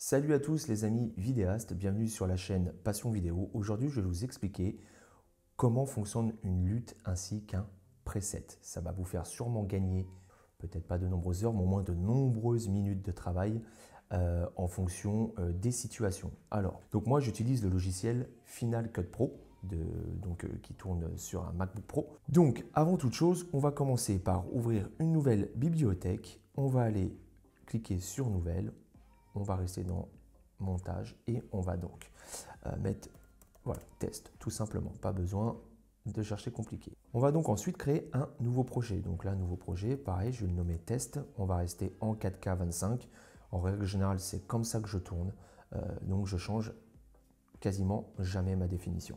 Salut à tous les amis vidéastes, bienvenue sur la chaîne Passion Vidéo. Aujourd'hui, je vais vous expliquer comment fonctionne une lutte ainsi qu'un preset. Ça va vous faire sûrement gagner, peut-être pas de nombreuses heures, mais au moins de nombreuses minutes de travail en fonction des situations. Alors, donc moi j'utilise le logiciel Final Cut Pro, qui tourne sur un MacBook Pro. Donc, avant toute chose, on va commencer par ouvrir une nouvelle bibliothèque. On va aller cliquer sur Nouvelle. On va rester dans montage et on va donc mettre voilà, test tout simplement, pas besoin de chercher compliqué. On va donc ensuite créer un nouveau projet. Donc là, nouveau projet, pareil, je vais le nommer test. On va rester en 4K 25. En règle générale, c'est comme ça que je tourne. Donc je change quasiment jamais ma définition.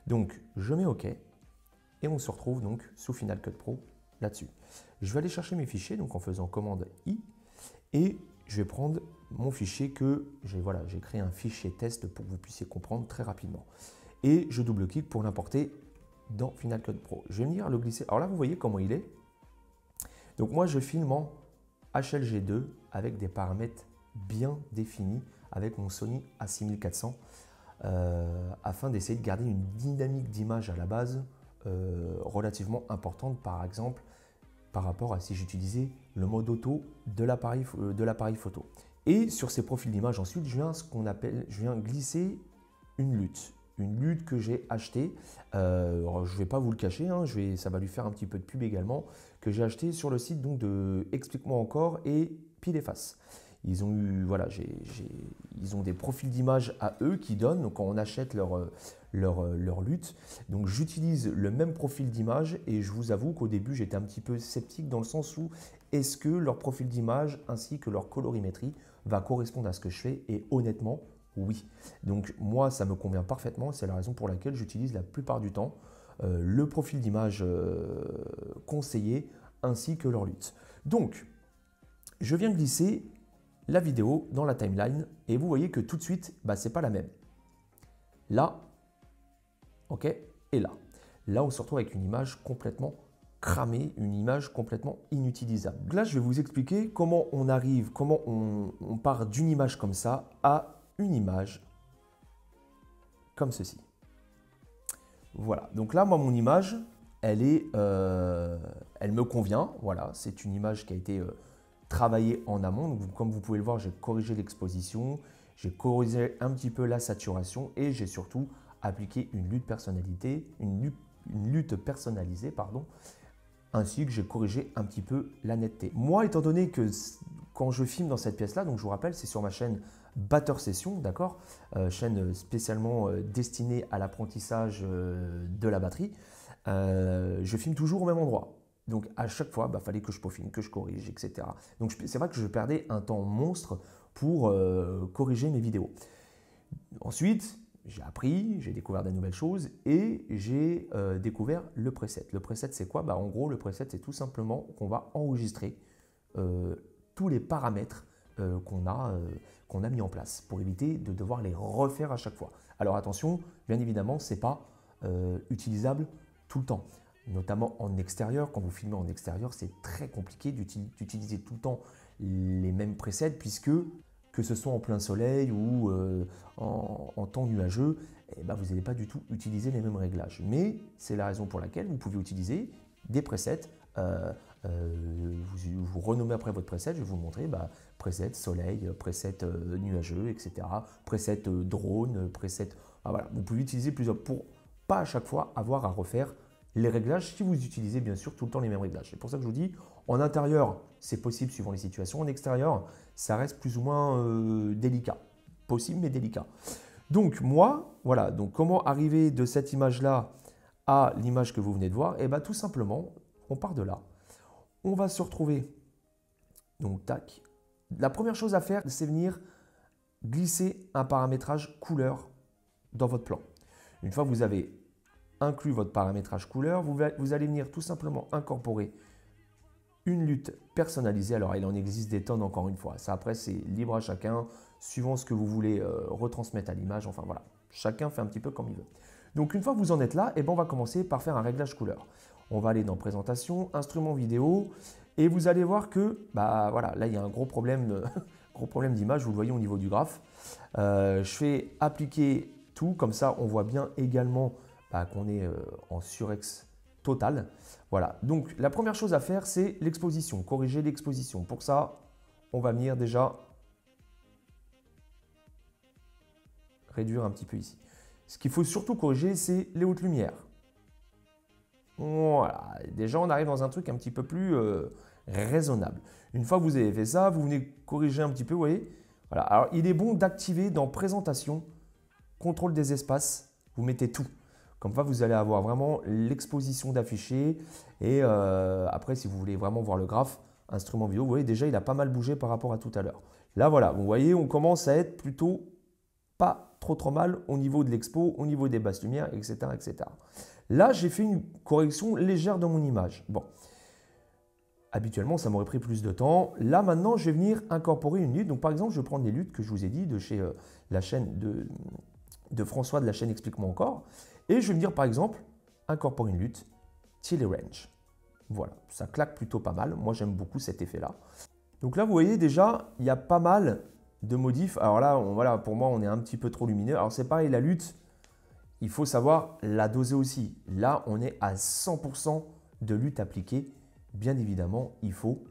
Donc je mets OK et on se retrouve donc sous Final Cut Pro là-dessus. Je vais aller chercher mes fichiers donc en faisant commande I et je vais prendre mon fichier que j'ai créé un fichier test pour que vous puissiez comprendre très rapidement. Et je double-clique pour l'importer dans Final Cut Pro. Je vais venir le glisser. Alors là, vous voyez comment il est. Donc moi, je filme en HLG2 avec des paramètres bien définis avec mon Sony A6400 afin d'essayer de garder une dynamique d'image à la base relativement importante, par exemple, par rapport à si j'utilisais le mode auto de l'appareil photo. Et sur ces profils d'image, ensuite, je viens glisser une lutte que j'ai achetée. Je ne vais pas vous le cacher, hein, ça va lui faire un petit peu de pub également, que j'ai acheté sur le site donc, de Explique-moi encore et Pile et Face. Ils ont eu, voilà, ils ont des profils d'image à eux qui donnent donc quand on achète leur lutte. Donc j'utilise le même profil d'image et je vous avoue qu'au début j'étais un petit peu sceptique dans le sens où est-ce que leur profil d'image ainsi que leur colorimétrie va correspondre à ce que je fais, et honnêtement oui. Donc moi ça me convient parfaitement, c'est la raison pour laquelle j'utilise la plupart du temps le profil d'image conseillé ainsi que leur lutte. Donc je viens glisser la vidéo dans la timeline et vous voyez que tout de suite, c'est pas la même. Là, ok, et là. Là, on se retrouve avec une image complètement cramée, une image complètement inutilisable. Là, je vais vous expliquer comment on arrive, comment on part d'une image comme ça à une image comme ceci. Voilà, donc là, moi, mon image, elle me convient. Voilà, c'est une image qui a été travailler en amont. Donc, comme vous pouvez le voir, j'ai corrigé l'exposition, j'ai corrigé un petit peu la saturation et j'ai surtout appliqué une lutte personnalisée, ainsi que j'ai corrigé un petit peu la netteté. Moi, étant donné que quand je filme dans cette pièce-là, donc je vous rappelle, c'est sur ma chaîne Batteur Session, d'accord, chaîne spécialement destinée à l'apprentissage de la batterie, je filme toujours au même endroit. Donc à chaque fois, fallait que je peaufine, que je corrige, etc. Donc c'est vrai que je perdais un temps monstre pour corriger mes vidéos. Ensuite, j'ai appris, j'ai découvert de nouvelles choses et j'ai découvert le preset. Le preset, c'est quoi? En gros, le preset, c'est tout simplement qu'on va enregistrer tous les paramètres qu'on a mis en place pour éviter de devoir les refaire à chaque fois. Alors attention, bien évidemment, ce n'est pas utilisable tout le temps. Notamment en extérieur, quand vous filmez en extérieur, c'est très compliqué d'utiliser tout le temps les mêmes presets puisque que ce soit en plein soleil ou en temps nuageux, vous n'allez pas du tout utiliser les mêmes réglages. Mais c'est la raison pour laquelle vous pouvez utiliser des presets. Vous renommez après votre preset, je vais vous montrer preset soleil, preset nuageux, etc. Preset drone, preset. Voilà. Vous pouvez utiliser plusieurs pour pas à chaque fois avoir à refaire les réglages si vous utilisez bien sûr tout le temps les mêmes réglages. C'est pour ça que je vous dis, en intérieur, c'est possible suivant les situations. En extérieur, ça reste plus ou moins délicat. Possible mais délicat. Donc moi, voilà, donc comment arriver de cette image-là à l'image que vous venez de voir? Tout simplement, on part de là. On va se retrouver, donc tac. La première chose à faire, c'est venir glisser un paramétrage couleur dans votre plan. Une fois que vous avez inclus votre paramétrage couleur, vous allez venir tout simplement incorporer une lutte personnalisée. Alors, il en existe des tonnes encore une fois. Ça, après, c'est libre à chacun, suivant ce que vous voulez retransmettre à l'image. Enfin, voilà, chacun fait un petit peu comme il veut. Donc, une fois que vous en êtes là, on va commencer par faire un réglage couleur. On va aller dans Présentation, Instrument vidéo, et vous allez voir que, voilà, là, il y a un gros problème gros problème d'image, vous le voyez au niveau du graphe. Je fais appliquer tout, comme ça on voit bien également qu'on est en surex total. Voilà, donc la première chose à faire, c'est l'exposition, corriger l'exposition. Pour ça, on va venir déjà réduire un petit peu ici. Ce qu'il faut surtout corriger, c'est les hautes lumières. Voilà, déjà on arrive dans un truc un petit peu plus raisonnable. Une fois que vous avez fait ça, vous venez corriger un petit peu, vous voyez. Voilà. Alors il est bon d'activer dans présentation, contrôle des espaces, vous mettez tout. Comme ça, vous allez avoir vraiment l'exposition d'affiché. Et après, si vous voulez vraiment voir le graphe, instrument vidéo, vous voyez déjà, il a pas mal bougé par rapport à tout à l'heure. Là, voilà, vous voyez, on commence à être plutôt pas trop mal au niveau de l'expo, au niveau des basses lumières, etc. etc. Là, j'ai fait une correction légère dans mon image. Bon, habituellement, ça m'aurait pris plus de temps. Là, maintenant, je vais venir incorporer une lutte. Donc, par exemple, je vais prendre les luttes que je vous ai dit de chez la chaîne de François de la chaîne Explique-moi encore. Et je vais venir, par exemple, incorporer une lutte Tilt Range. Voilà, ça claque plutôt pas mal. Moi, j'aime beaucoup cet effet-là. Donc là, vous voyez déjà, il y a pas mal de modifs. Alors là, voilà, pour moi, on est un petit peu trop lumineux. Alors c'est pareil, la lutte, il faut savoir la doser aussi. Là, on est à 100% de lutte appliquée. Bien évidemment, il faut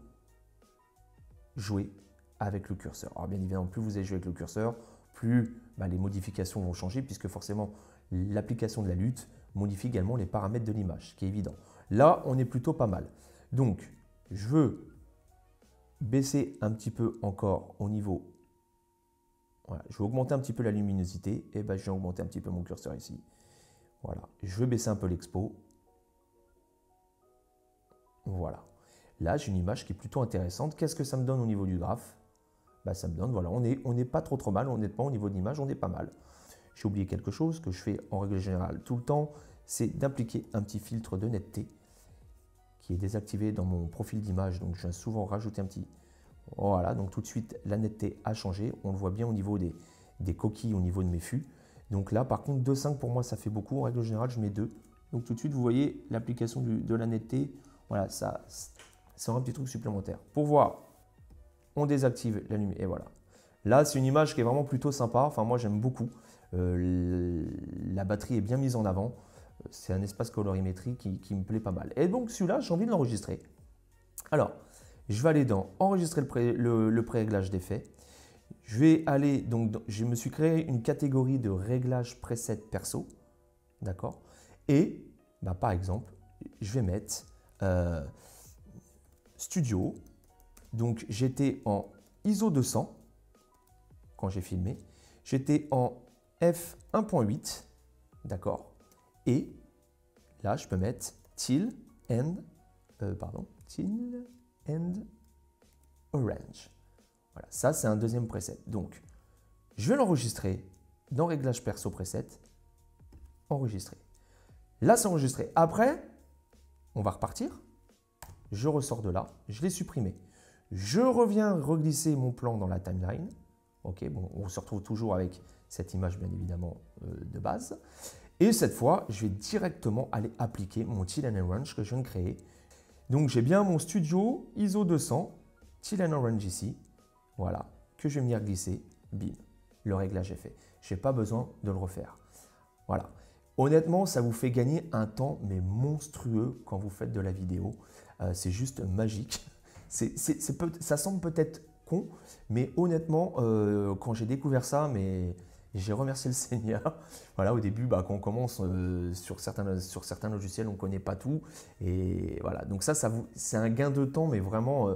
jouer avec le curseur. Alors bien évidemment, plus vous allez jouer avec le curseur, plus les modifications vont changer, puisque forcément, l'application de la lutte modifie également les paramètres de l'image, ce qui est évident. Là, on est plutôt pas mal. Donc, je veux baisser un petit peu encore au niveau. Voilà, je vais augmenter un petit peu la luminosité. Et je vais augmenter un petit peu mon curseur ici. Voilà, je vais baisser un peu l'expo. Voilà. Là, j'ai une image qui est plutôt intéressante. Qu'est-ce que ça me donne au niveau du graphe? Ça me donne, voilà, on n'est pas trop mal, honnêtement, au niveau de l'image, on est pas mal. J'ai oublié quelque chose que je fais en règle générale tout le temps, c'est d'appliquer un petit filtre de netteté qui est désactivé dans mon profil d'image. Donc, je viens souvent rajouter un petit. Voilà, donc tout de suite, la netteté a changé. On le voit bien au niveau des coquilles, au niveau de mes fûts. Donc là, par contre, 2,5 pour moi, ça fait beaucoup. En règle générale, je mets 2. Donc tout de suite, vous voyez l'application de la netteté. Voilà, ça c'est un petit truc supplémentaire. Pour voir, on désactive la lumière. Et voilà. Là, c'est une image qui est vraiment plutôt sympa. Enfin, moi, j'aime beaucoup. La batterie est bien mise en avant. C'est un espace colorimétrie qui me plaît pas mal. Et donc, celui-là, j'ai envie de l'enregistrer. Alors, je vais aller dans enregistrer le pré-réglage d'effet. Je vais aller, donc, je me suis créé une catégorie de réglage preset perso. D'accord. Et, par exemple, je vais mettre studio. Donc, j'étais en ISO 200 quand j'ai filmé. J'étais en f1.8. D'accord. Et là, je peux mettre Tilt and Orange. Voilà, ça, c'est un deuxième preset. Donc, je vais l'enregistrer dans Réglage perso preset. Enregistrer. Là, c'est enregistré. Après, on va repartir. Je ressors de là. Je l'ai supprimé. Je reviens reglisser mon plan dans la timeline. Ok, bon, on se retrouve toujours avec cette image, bien évidemment, de base. Et cette fois, je vais directement aller appliquer mon Tilt and Orange que je viens de créer. Donc, j'ai bien mon studio ISO 200, Tilt and Orange ici. Voilà, que je vais venir glisser. Bim, le réglage est fait. Je n'ai pas besoin de le refaire. Voilà. Honnêtement, ça vous fait gagner un temps, mais monstrueux quand vous faites de la vidéo. C'est juste magique. Ça semble peut-être con, mais honnêtement, quand j'ai découvert ça, j'ai remercié le Seigneur. Voilà, au début, quand on commence sur certains logiciels, on ne connaît pas tout. Et voilà, donc c'est un gain de temps, mais vraiment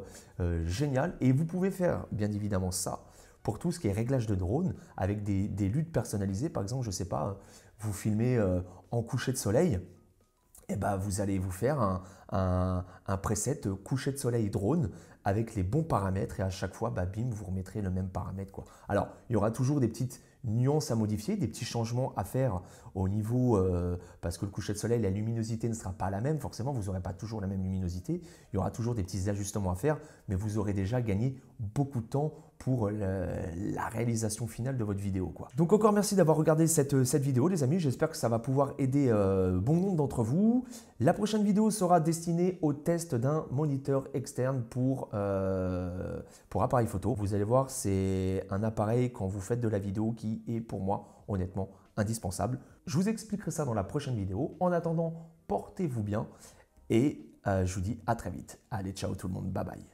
génial. Et vous pouvez faire, bien évidemment, ça pour tout ce qui est réglage de drone avec des luttes personnalisées. Par exemple, je ne sais pas, vous filmez en coucher de soleil. Et vous allez vous faire un preset coucher de soleil drone avec les bons paramètres et à chaque fois, bim, vous remettrez le même paramètre, quoi. Alors, il y aura toujours des petites nuances à modifier, des petits changements à faire au niveau, parce que le coucher de soleil, la luminosité ne sera pas la même, forcément, vous n'aurez pas toujours la même luminosité, il y aura toujours des petits ajustements à faire, mais vous aurez déjà gagné beaucoup de temps pour la réalisation finale de votre vidéo, quoi. Donc encore merci d'avoir regardé cette vidéo, les amis. J'espère que ça va pouvoir aider bon nombre d'entre vous. La prochaine vidéo sera destinée au test d'un moniteur externe pour appareil photo. Vous allez voir, c'est un appareil quand vous faites de la vidéo qui est pour moi honnêtement indispensable. Je vous expliquerai ça dans la prochaine vidéo. En attendant, portez-vous bien et je vous dis à très vite. Allez, ciao tout le monde, bye bye.